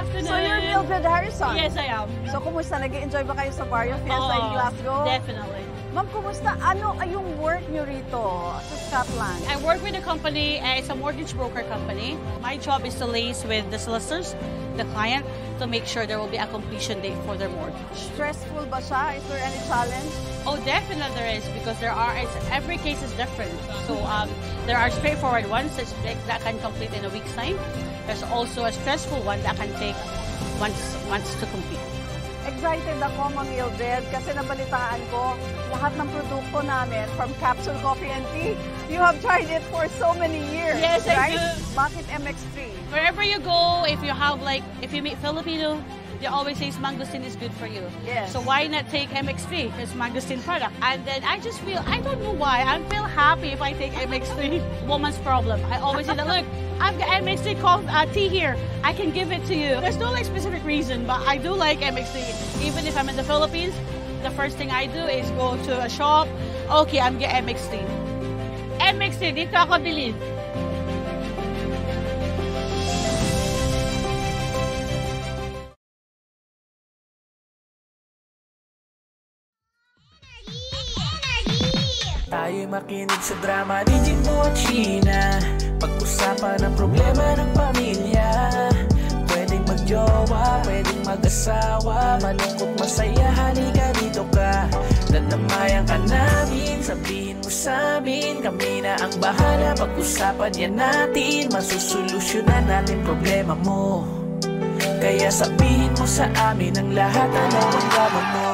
afternoon. So you're Mildred Harrison? Yes, I am. So kumusta? Nag-enjoy ba kayo sa Barrio Fiesta in Glasgow? Definitely. Ma'am, kumusta? Ano ay yung work nyo rito sa Scotland? I work with a company, it's a mortgage broker company. My job is to liaise with the solicitors, the client, to make sure there will be a completion date for their mortgage. Stressful ba siya? Is there any challenge? Oh, definitely there is, because every case is different. So there are straightforward ones that can complete in a week's time. There's also a stressful one that can take months to complete. Excited ako, Ma'am Mildred, kasi nabalitaan ko lahat ng produkto namin from Capsule Coffee and Tea. You have tried it for so many years, yes, right? I do. Bakit MX3? Wherever you go, if you meet Filipino, they always say mangosteen is good for you. Yes. So why not take MX3? It's mangosteen product. And then I just feel, I don't know why, I feel happy if I take MX3. Woman's problem. I always say that, look, I've got MX3 tea here. I can give it to you. There's no specific reason, but I do like MX3. Even if I'm in the Philippines, the first thing I do is go to a shop. Okay, I'm getting MX3. MX3, dito ako bilhin. Tayo'y makinig sa drama ni Jimbo at Sheena. Pag-usapan ang problema ng pamilya. Pwedeng magjowa, pwedeng mag-asawa. Malungkot, masaya, halika dito ka. Dadamayan ka namin, sabihin mo sa amin. Kami na ang bahala, pag-usapan yan natin. Masusolusyonan natin problema mo. Kaya sabihin mo sa amin ang lahat, ano ang gawin mo.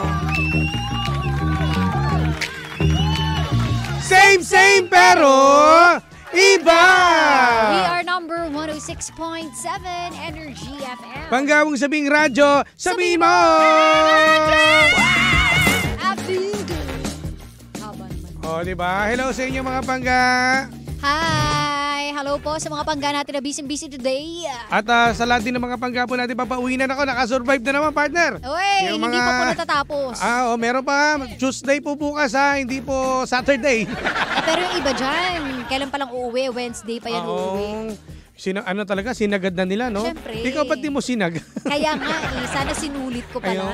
Same pero iba! We are number 106.7 Energy FM. Panggawang sabing radyo, sabihin mo! O, diba? Hello sa inyo mga pangga. Hi! Hello po sa mga pangga natin na busy today. At sa lahat din ng mga pangga po natin, papauwi na ako. Nakasurvive na naman, partner. Uy, hindi pa po natatapos. Meron pa. Tuesday po bukas hindi po Saturday. Pero yung iba dyan, kailan palang uuwi? Wednesday pa yan uuwi. Sinagad na nila, no? Siyempre. Ikaw ba't di mo sinag? Kaya nga sana sinulit ko pala.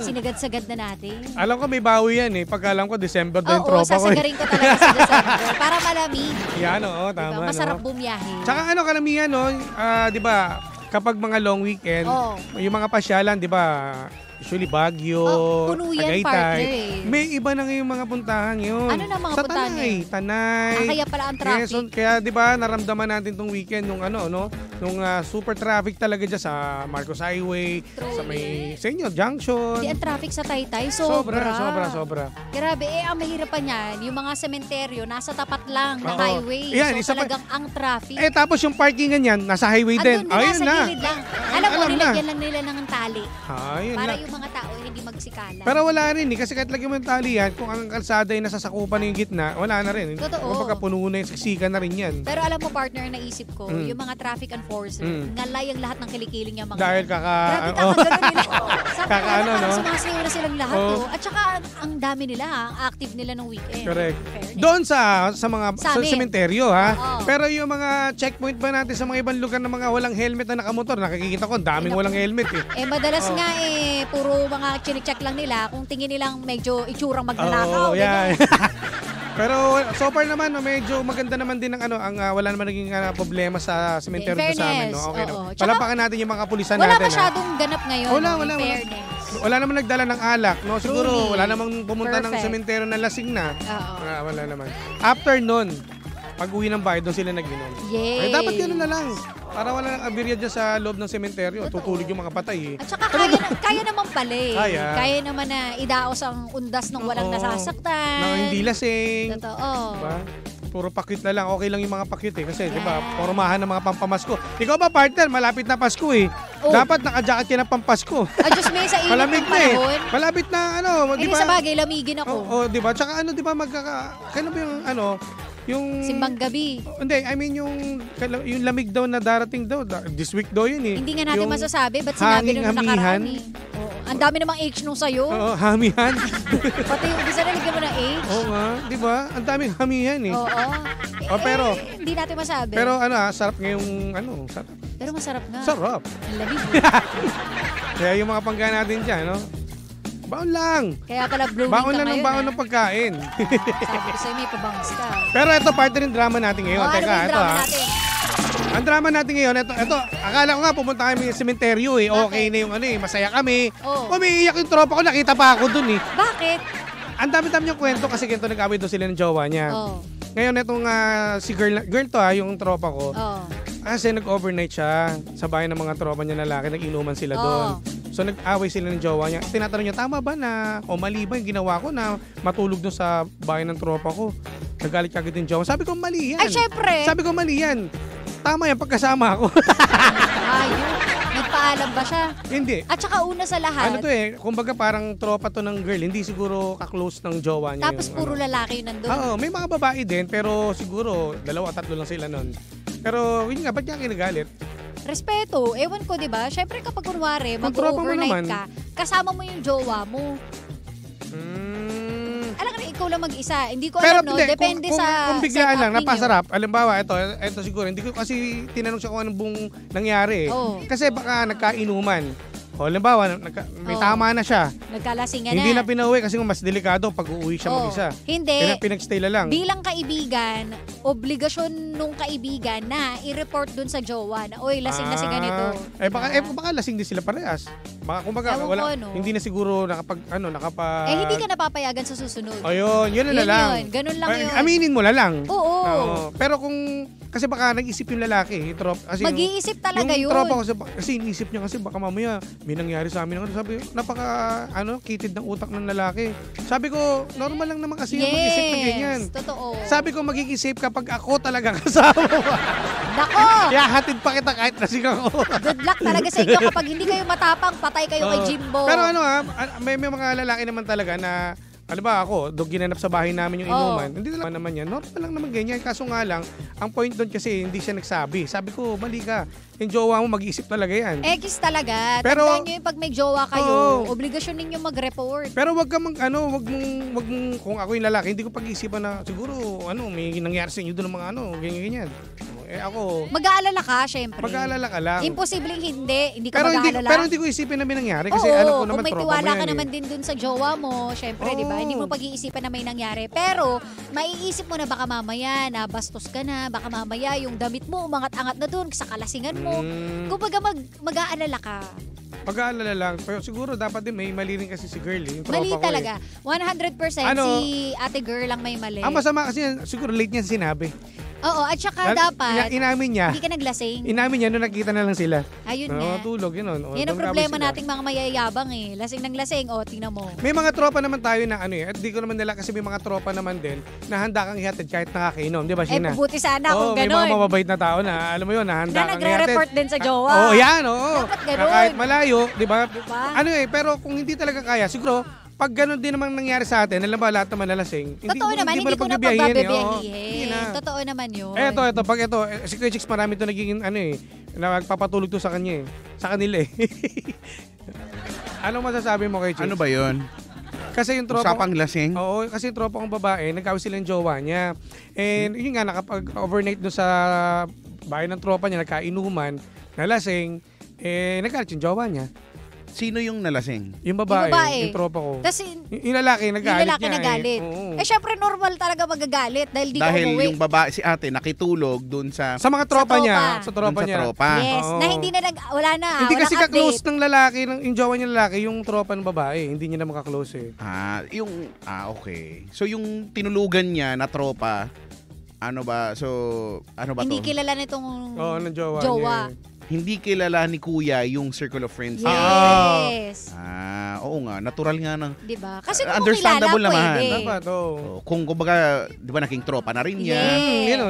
Sinagad-sagad na natin. Alam ko may bawi yan Pagka alam ko December na yung tropa ko. Oo, sasagarin ko talaga sa December. Para malamig. Yan, tama. Diba? Masarap bumiyahe. Tsaka karamihan, di ba, kapag mga long weekend, yung mga pasyalan, di ba, usually Baguio, puno yan, Tagaytay. May iba na ngayong mga puntahan yun. Ano na mga puntahan yun? Tanay. Kaya pala ang traffic. Quezon, kaya di ba naramdaman natin tong weekend nung nung super traffic talaga dyan sa Marcos Highway, sa inyo, Junction. Ang traffic sa Taytay, sobra. Grabe, ang mahirapan yan, yung mga sementeryo, nasa tapat lang ng highway. Yan, so talagang ang traffic. Tapos yung parkingan yan, nasa highway din. Ayun na. Gilid lang. Alam mo, nilagyan lang nila ng tali. Ayun para na. Yung mga tao hindi magsikala. Pero wala rin kasi kahit lagyan mo yung tali yan, kung ang kalsada ay nasasakupan na yung gitna, wala na rin. Totoo. Kung pagkapuno na yung siksikan na rin yan. Pero alam mo, partner, naisip ko, yung mga traffic enforcer, ngalay ang lahat ng kilikiling niya mga. Dahil grabe nila. Sumasayaw na silang lahat At saka ang dami nila ang active nila ng weekend. Correct. Doon sa mga sementeryo Pero yung mga checkpoint ba natin sa mga ibang lugar na mga walang helmet na nakamotor, nakikita ko daming walang helmet madalas nga puro mga chinik-check lang nila kung tingin nilang medyo itsurang magnanakaw. Pero so far naman medyo maganda naman din ang wala naman naging problema sa sementeryo sa amin. Okay naman. Palapakan natin yung mga kapulisan natin. Wala masyadong ganap ngayon. Wala naman nagdala ng alak, Siguro wala namang pumunta ng sementeryo na lasing na. Wala naman. After nun, pag-uwi ng bahay, doon sila nag-inom. Dapat gano'n na lang. Para wala nang abirya dyan sa loob ng sementeryo. Tutulog yung mga patay At saka kaya naman pala Kaya naman na idaos ang undas ng walang nasasaktan. Nang hindi lasing. Totoo. Diba? Puro pakit na lang. Okay lang yung mga pakit Kasi diba, pormahan ng mga pampamasko. Ikaw ba, partner? Malapit na Pasko Dapat naka-jacket ka ng pampasko. Diyos may sa init ng panahon. Malapit na diba? Sa bagay, lamigin ako. Diba? Tsaka diba, kano ba yung Simbang gabi. Hindi, I mean yung lamig daw na darating daw. This week daw yun Hindi nga natin masasabi. Ba't sinabi nung nakaraan Ang dami namang H nung sa'yo. Hamihan. Pati yung isa na ligyan mo ng H. Oo nga, di ba? Ang daming hamihan Oo. Pero hindi natin masabi. Pero sarap ngayong sarap. Pero masarap nga. Sarap. Ang lamig. Kaya yung mga pangga natin dyan, no? Baon lang. Kaya pala blooming Baon ka lang ng ngayon, baon ng pagkain. Sabi ko sa'yo, may pabangs ka. Pero ito, part rin drama natin ngayon. Ano Teka, yung ito drama ha. natin? Ang drama natin ngayon, ito, akala ko nga pumunta kami sa sementeryo eh. Okay Bakit? na yung ano eh, masaya kami. Oh. Umiiyak yung tropa ko, nakita pa ako dun eh. Bakit? Ang dami-dami yung kwento kasi ganito nag-away doon sila ng jowa niya. Oh. Ngayon itong si girl to yung tropa ko. Oh. Kasi nag-overnight siya sa bahay ng mga tropa niya lalaki, nag-inuman sila doon. So nag-away sila ng jowa niya. Tinatanong niya, tama ba na o mali ba yung ginawa ko na matulog doon sa bahay ng tropa ko? Nagalit agad yung jowa. Sabi ko, mali yan. Ay, syempre. Sabi ko, mali yan. Tama yan, pagkasama ako. Ayun. Nagpaalam ba siya? Hindi. At saka una sa lahat. Ano to eh, kumbaga parang tropa to ng girl, hindi siguro ka-close ng jowa niya. Tapos puro lalaki yun nandun. Oo, may mga babae din, pero siguro 2-3 lang sila nun. Pero yun nga, ba't niya kinagalit? Respeto. Ewan ko, di ba? Syempre kapag kunwari, Kung tropa mo mag-overnight naman. ka, kasama mo yung jowa mo. Alam ka na, ikaw lang mag-isa. Hindi ko Pero alam, no? hindi, Depende sa kung biglaan lang, setup ninyo. napasarap. Alimbawa, ito siguro, hindi ko kasi tinanong siya kung anong buong nangyari. Oo. Kasi baka nagkainuman. O, halimbawa, may Oo. tama na siya. Nagkalasingan Hindi na. na pinauwi kasi mas delikado pag uuwi siya Oo. mag-isa. Hindi. Pinagstay na lang. Bilang kaibigan, obligasyon nung kaibigan na i-report dun sa jowa na, oy, lasing na si ganito. Baka lasing din sila parehas. Baka kumbaga, Ewan ko, no? hindi na siguro nakapag. Hindi ka napapayagan sa susunod. Ayun, yun na lang. Yun, ganun lang yun. Aminin mo na lang. Oo. Pero kasi baka nag-isip yung lalaki, kasi Mag-iisip talaga yung yun. tropa ko kasi iniisip niya kasi baka mamaya may nangyari sa amin. Sabi, kitid ng utak ng lalaki. Sabi ko, normal lang naman kasi yung mag-isip na ganyan. Totoo. Sabi ko, magiging safe kapag ako talaga kasama mo. Nako! Kaya hatid pa kita kahit nasing ako. Good luck talaga sa inyo kapag hindi kayo matapang, patay kayo kay Jimbo. Pero may mga lalaki naman talaga na ako, ginanap sa bahay namin yung inuman. Hindi naman yan. Normal lang naman ganyan. Kaso nga lang, ang point doon kasi hindi siya nagsabi. Sabi ko, mali ka. Yung jowa mo, mag-iisip talaga yan. X talaga. Pero, tandaan nyo yung pag may jowa kayo, obligasyon ninyo mag-report. Pero wag mong, kung ako yung lalaki, hindi ko pag-iisipan na siguro, may nangyari sa inyo doon ng mga ganyan. Ako, Mag-aalala ka, syempre. Mag-aalala ka lang. Imposibleng hindi ka mag-aalala. Pero hindi ko isipin na may nangyari kasi alam ko naman kung may tropa tiwala mo ka yan, naman din dun sa jowa mo, syempre, di ba? Hindi mo pag-iisipan na may nangyari. Pero, maiisip mo na baka mamaya, nabastos ka na, baka mamaya yung damit mo, umangat-angat na dun sa kalasingan mo. Kumbaga mag-aalala ka. Mag-aalala lang. Pero siguro dapat din may mali rin kasi si girl. Yung tropa Mali ko, talaga. 100% si ate girl lang may mali. Ang masama kasi siguro late niya sinabi. Oo, at saka dapat, Inamin niya. hindi ka naglasing. Inamin niya nung nakita na lang sila. Ayun nga. Tulog, yun. Yan ang problema nating mga mayayabang eh. Lasing ng lasing, tingnan mo. May mga tropa naman tayo na at di ko naman nila kasi may mga tropa naman din na handa kang ihatid kahit nakakainom. Di ba, Sheena? Pubuti sana kung may gano'n. mga mababait na tao na, alam mo yun, na handa Na kang nagre-report din sa jowa. yan. Dapat ganun. Kahit malayo, di ba? Diba? Pero kung hindi talaga kaya, siguro, pag ganun din naman nangyari sa atin, alam ba lahat naman nalasing. Totoo naman, hindi ko na pagbababiyahin. Totoo naman yun. Ito, si Kuya Chicks marami ito nagiging nagpapatulog to sa kanya sa kanila eh. Anong masasabi mo kay Chicks? Ano ba yun? Kasi yung tropa Usapang lasing? Oo, kasi yung tropa kong babae, nagkawin sila ng jowa niya. And yun nga, nakapag-overnight doon sa bahay ng tropa niya, nagkainuman, nalasing, nagkalit yung jowa niya. Sino yung nalasing? Yung babae, yung tropa ko. Tas, yung lalaki, nagalit niya. Nagalit. Syempre normal talaga magagalit dahil di ka Dahil umuwi. yung babae, si ate, nakitulog dun sa mga tropa niya. Sa tropa dun niya. Sa tropa. Yes, na hindi na wala na. Hindi kasi walang ka-close update. ng lalaki, yung jowa niya lalaki, yung tropa ng babae. Hindi niya na makaklose eh. Okay. So yung tinulugan niya na tropa, ano ba to? Hindi kilala nitong ng jowa. jowa. Niya. Hindi kilala ni kuya yung circle of friends. Yes. Oo nga, natural nga ng Diba? Kasi kung understandable kilala, naman. pwede. Dapat, kung kumbaga, di ba naging tropa na rin niya? Yes.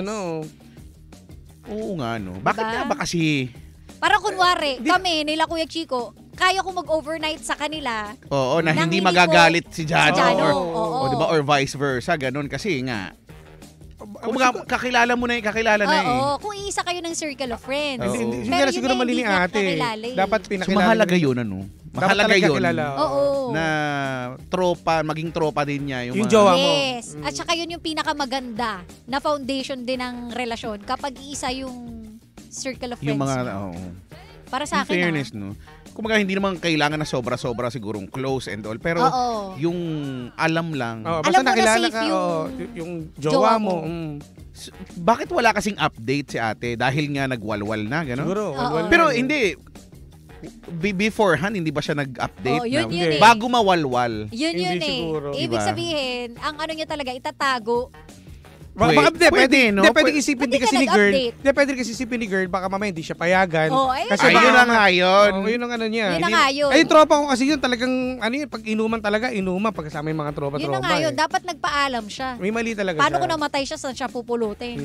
Oo nga, no. Bakit nga ba kasi? Para kunwari, kami, nila Kuya Chico, kaya ko mag-overnight sa kanila. Oo, na Nang hindi hindi magagalit si Jano. Si Jano, or, oo. di ba? Or vice versa, ganun. Kasi nga, kumbaga, kakilala na eh. Oo, kung isa kayo ng circle of friends. Oo. Hindi Pero na siguro yun mali ni hindi niya ate. kakilala eh. Dapat So pinakilala. mahalaga yun, ano? Mahalaga yun. Oo. Na maging tropa din niya. Yung jowa mo. Yes. At saka yun yung pinakamaganda na foundation din ng relasyon. Kapag isa yung circle of friends Yung mga, mo. Para sa akin, fairness, no? Kumbaga, hindi naman kailangan na sobra-sobra sigurong close and all. Pero yung alam lang. Basta alam mo na nakilala safe ka, yung jowa mo. Bakit wala kasing update si ate? Dahil nga nagwalwal na, gano'n? Siguro. walwal Pero na. hindi. Beforehand, hindi ba siya nag-update? Yun eh. Bago mawalwal. Yun Hindi eh. siguro. Ibig Diba? sabihin, ang ano niya talaga, itatago. Pwede, no? Pwede isipin Pwede din kasi ka ni girl. nag-update. Pwede kasi isipin ni girl, baka mamaya hindi siya payagan. Kasi Ayun na nga yun. Yun ang ano niya. Yun na nga yun. Ay, tropa ko kasi yun talagang, pag inuman talaga, pagkasama yung mga tropa-tropa. Yun na nga yun. Dapat nagpaalam siya. May mali talaga Paano siya. kung namatay siya, saan siya pupulutin?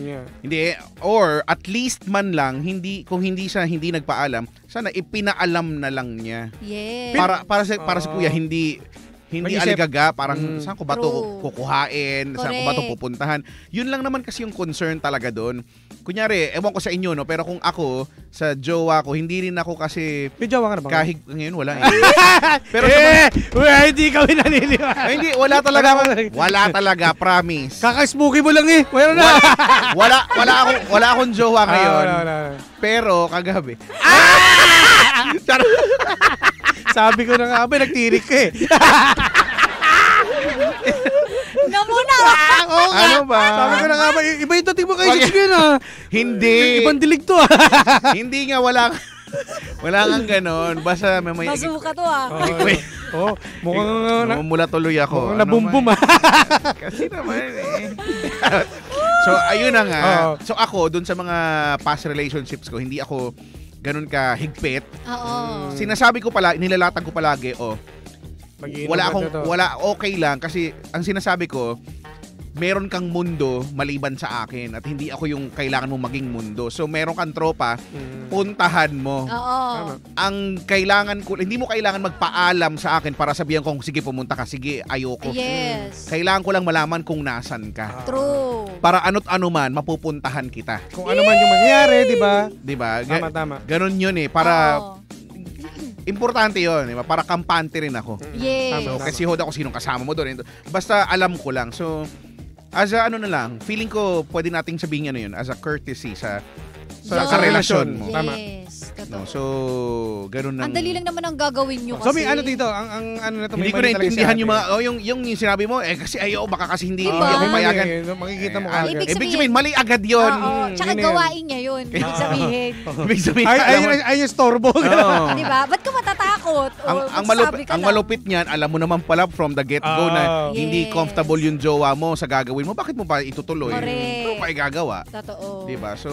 Hindi, or at least man lang, kung hindi siya nagpaalam, sana ipinaalam na lang niya. Yes. Para sa kuya, hindi Mag-isip. aligaga, parang saan ko ba to True. kukuhain, saan ko ba to Correct. pupuntahan. Yun lang naman kasi yung concern talaga doon. Kunyari, ewan ko sa inyo, no, pero kung ako, sa jowa ko, hindi rin ako kasi May jowa ka na ba? kahit ngayon wala eh. Pero sa Hindi kami naniniwala. ay, hindi, wala talaga, promise. Kaka-spooky mo lang eh. Wala na. Wala akong jowa ngayon. Wala. Pero kagabi. Sabi ko na nga ba, nagtirik ka eh. Namuna! Ano ba? Sabi ko na nga ba, iba yung dating mo kay Chicks yun ah. Hindi. Ibang dilig to ah. Hindi nga, wala kang ganon. Basta may Masuka to ah. Mukhang mula tuloy ako. mukhang nabumbum ah. Kasi naman eh. So, ayun na nga. So, ako, dun sa mga past relationships ko, hindi ako ganun ka higpit. Oo. Sinasabi ko pala, nilalatag ko palagi, Mag-iinom ka na to. okay lang kasi ang sinasabi ko, meron kang mundo maliban sa akin at hindi ako yung kailangan mong maging mundo. So meron kang tropa, puntahan mo. Oo. Ang kailangan ko, hindi mo kailangan magpaalam sa akin para sabihan kong sige pumunta ka, sige ayoko. Yes. Kailangan ko lang malaman kung nasan ka. True. Para ano't ano man, mapupuntahan kita. Kung ano man yung mangyari, di ba? Di ba? Tama. Ganon yun eh. Para Oo. importante yun, diba? Para kampante rin ako. Yes. So, kasi hold ako sinong kasama mo doon. Basta alam ko lang. So, as a ano na lang, feeling ko pwede nating sabihin ano yun, as a courtesy sa relasyon mo. Tama. Yes. No, Totoo. so, ganun Ang dali lang naman ang gagawin nyo kasi. So may ano dito, ang ano na to, Hindi may ko mali talaga naintindihan si yung ate. mga, yung sinabi mo, kasi ayaw, baka kasi hindi, Diba? hindi ako payagan. Makikita mo Ah, kagad. Ibig Ibig sabihin, mali agad yun. Oo. Tsaka yun na yun. gawain niya yun. Ibig sabihin. Ibig sabihin, Ay, yung storbo. Oo. Di ba? Ba't ka matatakot? O, ang magsasabi ka lang. malupit niyan, alam mo naman pala from the get-go na hindi Yes. comfortable yung jowa mo sa gagawin mo. Bakit mo pa itutuloy? Correct. Ano pa igagawa? Totoo. Diba? So,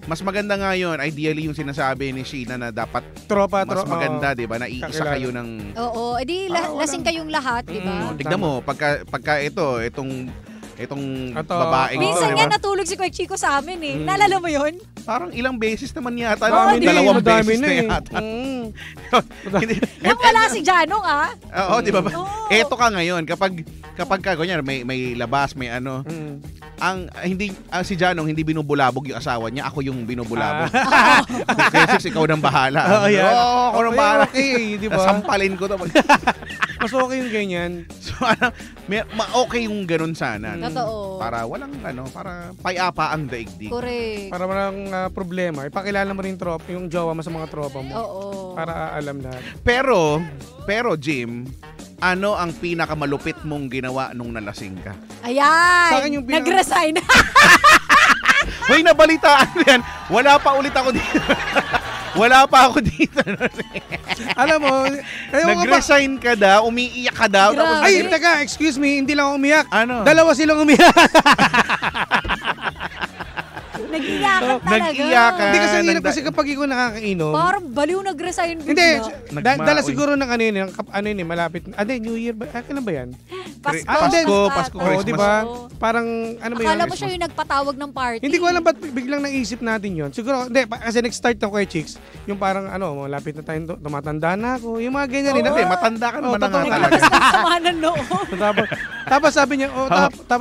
mas maganda nga yun. Ideally, yung sinasabi ni Sheena na dapat Tropa. mas maganda, diba? Na iisa Kakilala. kayo ng... Oo. Edi lasing kayong lahat, di ba? Tignan mo, pagka itong babaeng ito, Minsan diba? nga natulog si Kuya Chico sa amin eh. Naalala mo yun? Parang ilang beses naman yata. Oo, Dalawang madami beses na eh. yata. Hindi- Nang wala si Janong ah. Oo, di ba? Oo. Eto ka ngayon, kapag kunyari, may labas, may ano, si Janong hindi binubulabog yung asawa niya, ako yung binubulabog. Kasi ikaw nang bahala. Oo, yan. Ako nang bahala. Okay, di ba? Sampalin ko to. Mas okay yung ganyan. So, okay yung ganun sana. Totoo. Para walang, para payapa ang daigdig. Correct. Para walang problema. Ipakilala mo rin yung jowa mo sa mga tropa mo. Oo. Para alam lahat. Pero Jim, ano ang pinakamalupit mong ginawa nung nalasing ka? Ayan. Sa akin yung Nag-resign. Hoy, nabalitaan mo yan. Wala pa ulit ako dito. Wala pa ako dito. Alam mo, Nag-resign ka daw, umiiyak ka daw. Tapos, Grabe. ay, teka, excuse me, hindi lang ako umiyak. Ano? Dalawa silang umiyak. Nag-iyakan talaga. Nag-iyakan. Hindi kasi ang hirap kasi kapag ikaw nakakainom. Parang baliw nag-resign bigla. Hindi, Nagmaoy. dala siguro ng malapit. New Year ba? Kailan ba yan? Pasko. Pasko, Oo, Christmas. di ba? Parang, ano ba yun? Akala mo siya yung nagpatawag ng party. Hindi ko alam ba't biglang naisip natin yon. Siguro, kasi nag-start ng Kuya Chicks, yung parang, malapit na tayo, tumatanda na ako. Yung mga ganyan. Hindi, matanda ka naman na nga totoo. talaga. Sama ng loob. tapos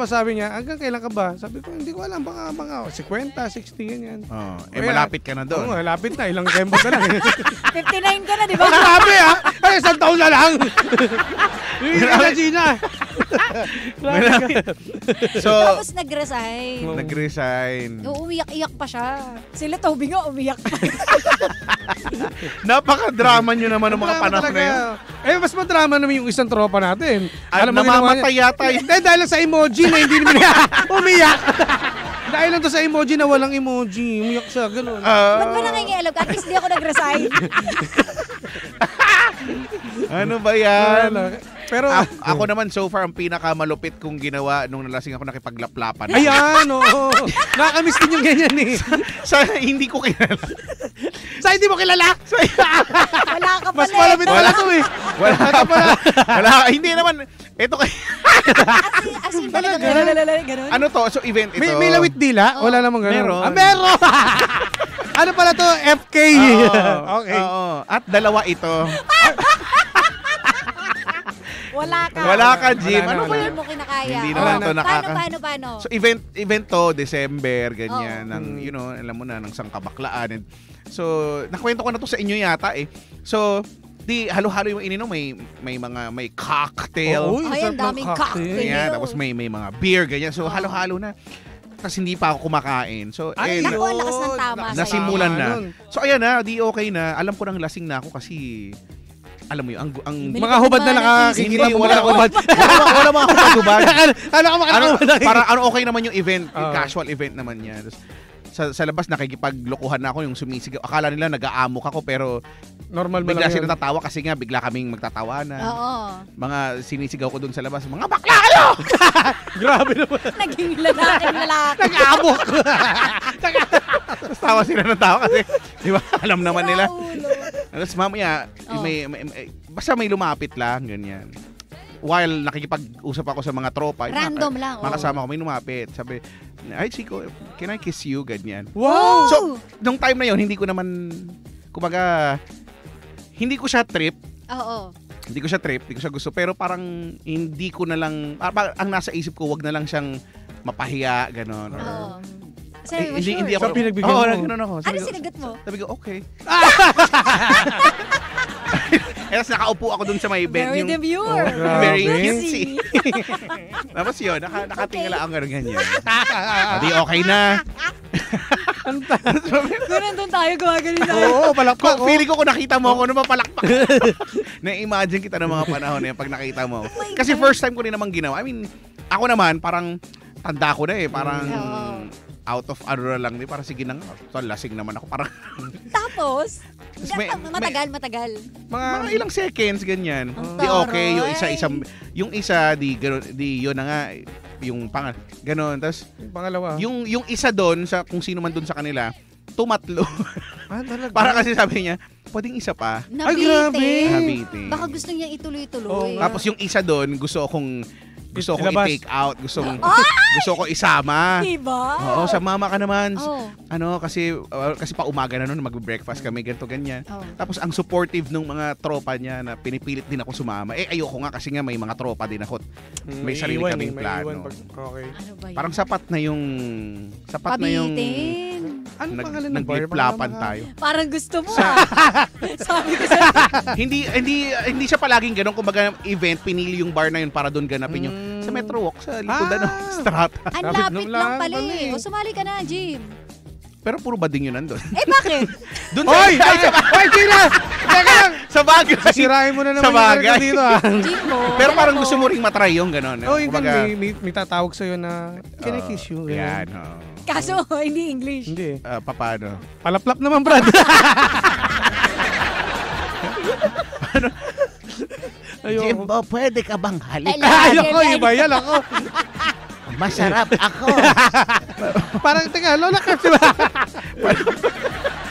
sabi niya, hanggang kailan ka ba? Sabi ko, hindi ko alam, baka 50, 60, ganyan. Malapit ka na Oo, doon. malapit na, ilang tempo ka lang. 59 ka na, di ba? Grabe ah! Ay, isang taon na lang. Umiyak ka na, Gina. So, Tapos nag-resign. nag-resign. Umiyak-iyak pa siya. Sila Toby nga umiyak pa. Napaka-drama nyo naman ng mga Drama panahon talaga. na yun. Eh, mas madrama naman yung isang tropa natin. At Alam mo ginawa namamatay niya? yata yun. Hindi, dahil lang sa emoji na hindi naman umiyak. Dahil lang to sa emoji na walang emoji. Umiyak siya, gano'n. Ba't ba nangingialam ka? At least di ako nag-resign. Ano ba yan? Pero, Ako naman so far ang pinakamalupit kong ginawa nung nalasing ako nakipaglaplapan. ayan, oo. Nakakamiss din yung ganyan eh. Sa hindi ko kilala. Sa hindi mo kilala? Wala ka pala. Mas malapit pala to eh. Wala ka pala. Wala ka. Hindi naman. Ito kay As in talaga. Ganun. ano to? So event ito. May lawit dila? Wala namang gano'n. Meron. Meron! Ano pala to? FK. Oo. Okay. Oo. At dalawa ito. Wala ka. Wala ka, Jim. Wala Ano na, ba wala. yan? Hindi mo kinakaya. Hindi naman to nakaka... Paano? So event to December ganyan ng alam mo na ng sangkabaklaan. And so nakwento ko na to sa inyo yata eh. So di halo-halo yung ininom, may cocktail. Oo, Ay, ang daming cocktail. Ganyan, tapos may mga beer ganyan. So halo-halo na. Tapos hindi pa ako kumakain. So Ay, Naku, ang lakas ng tama sa'yo. nasimulan na. Nun. So ayan na, di okay na. Alam ko nang lasing na ako kasi alam mo yun, ang Mga hubad na nakakikita mo. wala hubad. wala mga hubad. Ano ka makakahubad? Para okay naman yung event, yung Oo. casual event naman yan. Tapos, sa labas nakikipaglokohan na ako yung sumisigaw. Akala nila nag-aamok ako pero Normal ba bigla lang sila yun? tatawa kasi nga bigla kaming magtatawanan. Oo. Mga sinisigaw ko dun sa labas, mga bakla kayo! Grabe naman. Naging lalaki. Nag-amok. Tapos tawa sila ng tawa kasi, di ba, alam naman nila. Ulo. Tapos mamaya, basta may lumapit lang, ganyan. While nakikipag-usap ako sa mga tropa, Random lang, mga kasama ko, may lumapit. Sabi, ay, Chico, can I kiss you? Ganyan. Wow. So, nung time na yon hindi ko naman, kumbaga, hindi ko siya trip. Oo. Hindi ko siya gusto. Pero parang hindi ko na lang, ang nasa isip ko, wag na lang siyang mapahiya, gano'n. Oo. Sabi mo, sure. Hindi ako. So, pinagbigyan Oo, mo. gano'n ako. Ano sinagot mo? Sabi ko, okay. Tapos nakaupo ako dun sa may bed. Very demure. Oh, very grabe. cutesy. Tapos yun, nakatingala ang gano'n ganyan. Di okay na. Kung nandun tayo, gumagaling tayo. Oo, palakpak. Feeling ko kung nakita mo ako, ano mapalakpak. Na-imagine kita ng mga panahon na yan pag nakita mo. Kasi first time ko rin naman ginawa. I mean, ako naman, parang tanda ko na eh. Parang out of ano na lang. Parang sige na nga. So, lasing naman ako. Parang Tapos, matagal. mga ilang seconds, ganyan. Ang Di okay. taray. Yung isa, di yun na nga. Yung ganon. Tapos, Yung pangalawa. yung isa doon, sa kung sino man doon sa kanila, tumatlo. Talaga. Para kasi sabi niya, pwedeng isa pa. Ay, grabe. Nabitin. Baka gusto niyang ituloy-tuloy. Oo nga. Tapos yung isa doon, gusto kong Ilabas. i-take out. Gusto ko isama. Diba? Oo, sa mama ka naman. Oo. Kasi pa umaga na noon, magbe-breakfast kami, ganito, ganyan. Oo. Tapos ang supportive nung mga tropa niya na pinipilit din ako sumama. Ayoko nga kasi nga may mga tropa din ako. May sarili kaming plano. Okay. Ano ba yun? Parang sapat na yung Pabitin. Ano pangalan ng bar? nagliplapan tayo. Parang gusto mo Sabi ko sa hindi siya palaging ganun. Kumbaga event, pinili yung bar na yun para doon ganapin yung sa Metro Walk, sa likod ng strata. Ang Lapit lapit lang lang pala pala eh. eh. O sumali ka na, Jim. Pero puro bading yun nandun. Eh bakit? Doon Hoy! Hoy, Gina! Teka lang! sa bagay. Sirahin mo na naman Sa yung bagay. karga dito ah. Jim mo. Pero alam parang mo. gusto mo ring matry yung gano'n. Oh, yung Kumbaga, may tatawag sa'yo na, can I kiss you? Yan. Kaso, hindi English. Hindi. Paano? Palaplap naman, Brad. Jimbo, pwede ka bang halik? Ayoko, iba yan ako. Masarap ako. Parang, teka, lola ka, diba?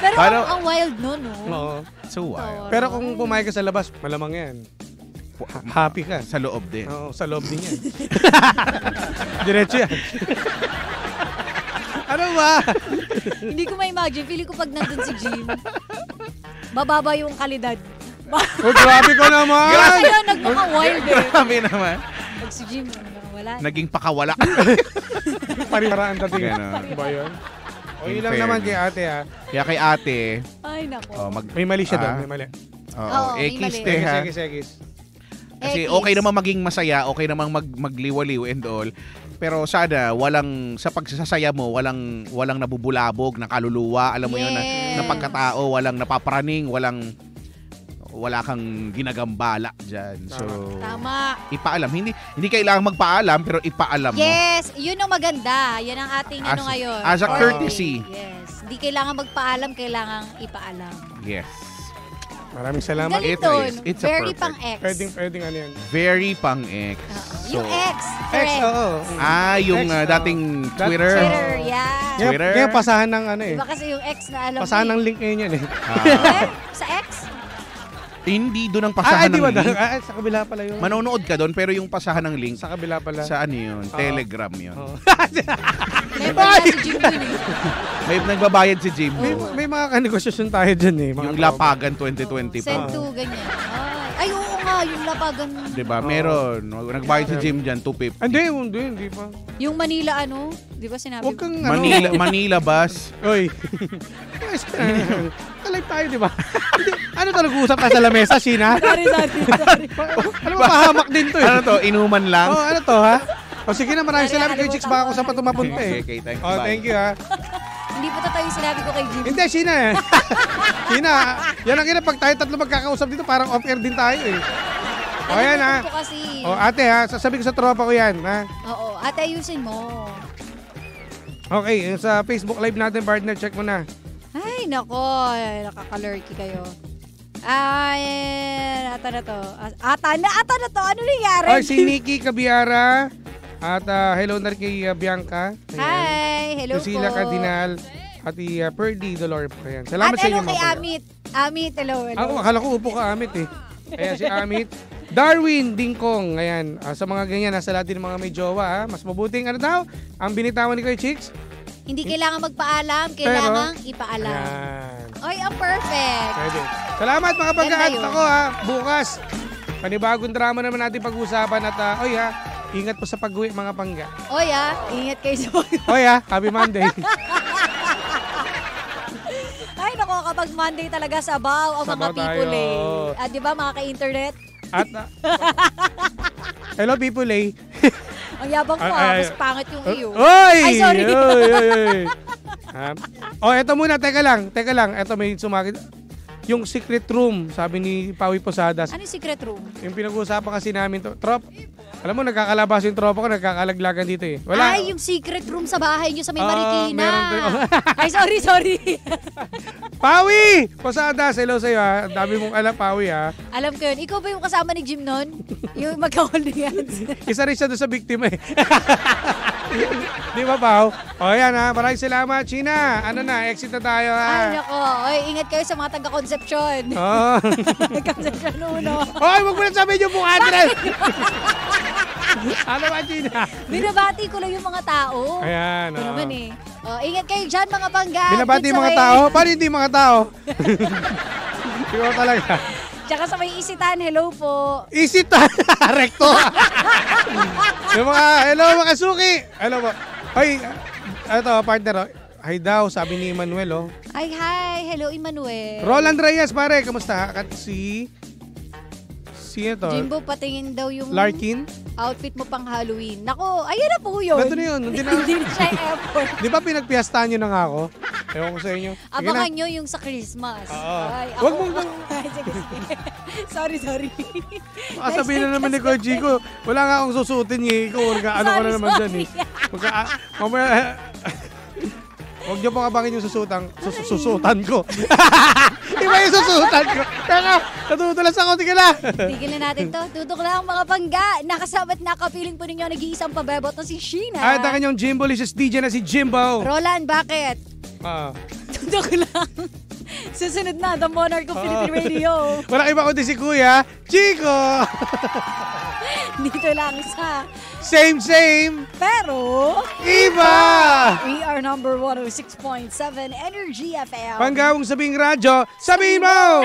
Pero Paano- ang wild nun, no? Oo. So wild. Pero kung pumayag ka sa labas, malamang yan. Happy ka. Sa loob din. Oo, sa loob din yan. Diretso yan. Ano ba? Hindi ko ma-imagine. Feeling ko pag nandun si Jim, bababa yung kalidad. Oh, grabe ko naman! Kaya nagmukhang wild eh. Grabe naman. Pag si Jim, wala. Naging pakawala. Pariparaan dating. Ganon. Ba yun? O, yun In lang naman kay fairness. ate ha. Kaya kay ate, Ay, nako. May mali siya doon, may mali. Oo, may kiss mali. te ha. Sige. Kasi okay naman maging masaya, okay naman magliwaliw and all. Pero sana sa pagsasaya mo, walang nabubulabog na kaluluwa, alam mo yun, na pagkatao, walang napapraning, wala kang ginagambala dyan. So, tama. Ipaalam. Hindi kailangan magpaalam, pero ipaalam mo. Yes, yun ang maganda. Yan ang ating ngayon. As a courtesy. Yes. Hindi kailangan magpaalam, kailangan ipaalam. Yes. Maraming salamat. It's very perfect. pang-ex. Pwedeng ano yan. Very pang-ex. Yung ex. Oo. Yung dating Twitter. Twitter, yeah. Twitter. Kaya pasahan ng ano eh. Diba kasi yung ex na alam Pasahan ng link ngayon yan eh. Sa ex? Hindi doon ang pasahan ng link. Sa kabila pala yun. Manonood ka doon, pero yung pasahan ng link. Sa kabila pala. Sa ano yun? Telegram yun. Si Jim dun eh. May nagbabayad si Jim. May mga kanegosasyon tayo dyan eh. Yung Lapagan 2020 pa. Send to ganyan. Ay, oo nga, yung Lapagan. Diba? Meron. Nagbayad si Jim dyan, 250. Hindi pa. Yung Manila di ba sinabi Huwag kang Manila bus. Oy. Live tayo, di ba? Ano to, nag-uusap ka sa lamesa, Sheena? Sorry. Ano ba, pahamak din to eh. Ano to, inuman lang? Ano to, ha? Sige na, maraming salamat kay Chicks. Baka kung saan pa tumapunta eh. Okay, thanks. Thank you, ha. Hindi pa totoo yung sinabi ko kay Jim. Hindi, Sheena eh. Sheena, yan ang pag tayo tatlo magkakausap dito, parang off-air din tayo eh. Ayan, ha. Ate, ha, sasabihin ko sa tropa ko yan, ha. Oo, ate, ayusin mo. Okay, sa Facebook Live natin, partner, check mo na. Ay, nako. Nakaka-lurky kayo. Ay, ata na to. Ata na to. Ano nangyari? Si Nikki Cabiara. At hello na rin kay Bianca. Ayan. Hi, hello Lucila po. Cardinal. At Perdi Dolor po. Ayan. Salamat sa inyo. At kay Amit. Amit, hello. Akala ko upo ka, Amit eh. Ayan, si Amit. Darwin Dingkong. Ayan. Sa mga ganyan, nasa lahat din ng mga may jowa. Ha? Mas mabuting ano daw? Ang binitawan ni Kuya Chicks? Hindi kailangan magpaalam, kailangan ipaalam. Ayan. Ay, ang perfect. Pwede. Salamat mga pagkaat ako ha. Bukas, panibagong drama naman natin pag-usapan at ingat po sa pag-uwi mga pangga. Oy ingat kayo sa pag-uwi. Oy happy Monday. Ay nako, kapag Monday talaga sabaw ang mga people eh. Di ba mga ka-internet? At hello people eh. Ang yabang mo, mas pangit yung iyo. Oy! Ay, sorry. Eto muna, teka lang. Eto may sumakit. Yung secret room, sabi ni Pawi Posadas. Ano yung secret room? Yung pinag-uusapan kasi namin to. Trop, alam mo, nagkakalabas yung tropa ko, nagkakalaglagan dito eh. Wala. Ay, yung secret room sa bahay nyo sa may Marikina. Meron Ay, sorry. Pawi! Posadas, hello sa'yo ha. Dami mong alam, Pawi ha. Alam ko yun. Ikaw ba yung kasama ni Jim nun? Yung magka-holding hands. Isa rin siya doon sa biktima eh. Di ba, Pao? Yan ha. Maraming salamat, Sheena. Ano na, exit na tayo ha. Ay, nako. Oy, ingat kayo sa mga taga-Concepcion. Concepcion 1. Oy, wag mo na sabihin yung buong address. Ano ba, Sheena? Binabati ko lang yung mga tao. Ayan. Ito naman eh. Ingat kayo dyan, mga pangga. Binabati yung mga tao? Paano hindi mga tao? Ikaw talaga. Tsaka sa may Isitan, hello po. Isitan? Rekto. Yung mga, hello mga suki. Hello po. Hoy, ito partner. Hi daw, sabi ni Emmanuel oh. Ay, hi. Hello, Emmanuel. Roland Reyes, pare. Kamusta? At sino to? Jimbo, patingin daw yung Larkin? outfit mo pang Halloween. Nako, ayun na po yun. Ba't na yun? Hindi na siya effort. Di ba pinagpiyastahan nyo na nga ako? Ewan ko sa inyo. Abangan nyo yung sa Christmas. Ay, wag mong... Sorry. Baka sabihin na naman ni Kuya Chico, wala nga akong susutin eh. Ikaw, ano ka na naman dyan eh. Mamaya... Huwag niyo pong abangin yung susutan ko. Iba yung susutan ko. Kaya natutulas ako. Tigil na. Tigil na natin to. Tutok lang mga pangga. Nakasabat nakapiling po ninyo nag-iisang pabebot na si Sheena. At ang kanyang Jimbo-licious DJ na si Jimbo. Roland, bakit? Tutok lang. Susunod na, The Monarch of Philippine Radio. Wala iba kundi si Kuya Chico. Dito lang sa Same. Pero iba. We are number 106.7 Energy FM. Panggawang sabing radyo, sabihin mo!